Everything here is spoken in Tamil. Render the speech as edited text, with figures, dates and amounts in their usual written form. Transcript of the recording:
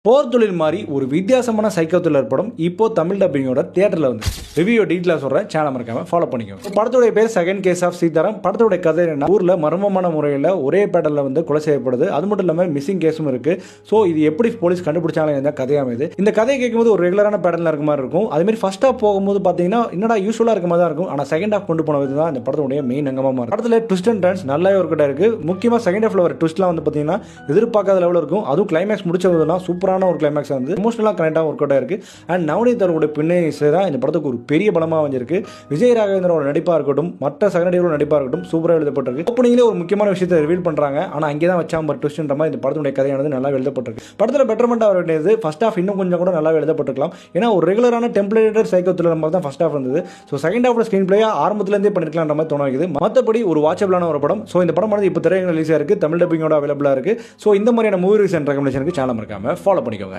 போர் தொழில் மாதிரி ஒரு வித்தியாசமான சைக்கோ த்ரில்லர் படம் இப்போ தமிழ் டப்பிங்கோட தியேட்டர்ல வந்து ரிவ்யூ டீட்டெயிலாக சொல்கிறேன். சேனல் மறக்காம ஃபாலோ பண்ணிக்கோங்க. படத்துடைய பேர் செகண்ட் கேஸ் ஆஃப் சீதாராம். படத்துடைய கதை என்ன, ஊரில் மர்மமான முறையில் ஒரே பேட்டர்ல வந்து கொலை செய்யப்படுது. அது மட்டும் இல்லாமல் மிஸ்ஸிங் கேஸும் இருக்கு. ஸோ இது எப்படி போலீஸ் கண்டுபிடிச்சாலும் இந்த கதையாமது. இந்த கதையை கேட்கும்போது ஒரு ரெகுலரான பேட்டர்ல இருக்க மாதிரி இருக்கும். அதுமாதிரி ஃபர்ஸ்ட் ஹாஃப் போகும்போது பார்த்தீங்கன்னா என்னடா யூஸ்வலாக இருக்க மாதிரி தான் இருக்கும். ஆனால் செகண்ட் ஹாஃப் கொண்டு போனது தான் இந்த படத்துடைய மெயின் அங்கமாக இருக்கும். படத்தில் ட்விஸ்ட் அண்ட் டர்ன்ஸ் நல்லாவே ஒரு கிட்ட இருக்கு. முக்கியமாக செகண்ட் ஹாஃப்ல வர ட்விஸ்ட்லாம் வந்து பார்த்தீங்கன்னா எதிர்பார்க்காத லெவலில் இருக்கும். அதுவும் கிளைமேக்ஸ் முடிச்சதுனா சூப்பரான ஒரு கிளைமேக்ஸ் வந்து எமோஷனலாக கனெக்டாக ஒர்க் அவுட்டாக இருக்குது. அண்ட் நவநீத் அவர்களுடைய பின்னணி தான் இந்த படத்துக்கு ஒரு பெரிய பலமாக வந்துருக்கு. விஜய் ராகவேந்திரோட நடிப்பாக இருக்கட்டும், மற்ற சகநடிகளோட நடிப்பாக இருக்கட்டும் சூப்பராக எழுதப்பட்டிருக்கு. ஓப்பனிங்லேயே ஒரு முக்கியமான விஷயத்தை ரிவீல் பண்ணுறாங்க. ஆனால் அங்கே தான் வச்சா ஒரு ட்விஸ்ட்ன்ற மாதிரி இந்த படத்துடைய கதையானது நல்லா எழுதப்பட்டிருக்கு. படத்தில் பெட்டர்மெண்ட்டாக வர வேண்டியது ஃபர்ஸ்ட் ஹாஃப் இன்னும் கொஞ்சம் கூட நல்லா எழுதப்பட்டிருக்கலாம். ஏன்னா ஒரு ரெகுலரான டெம்ப்ளேட்டட் சைக்கோ த்ரில்லர் மாதிரி தான் ஃபர்ஸ்ட் ஹாஃப் இருந்தது. So second half screenplay ஆரம்பத்துலேருந்தே பண்ணிருக்கலான்ற மாதிரி தோண வைக்குது. மற்றபடி ஒரு வாட்சபிளான ஒரு படம். ஸோ இந்த படம் வந்து இப்போ திரையரங்கில் ரிலீஸாக இருக்குது, தமிழ் டப்பிங்கோட அவைலபிளாக இருக்குது. ஸோ இந்த மாதிரியான மூவி ரிவ்யூஸ் அண்ட் ரெக்கமெண்டேஷனுக்கு சேனல் மறக்காம ஃபாலோ பண்ணிக்கோங்க.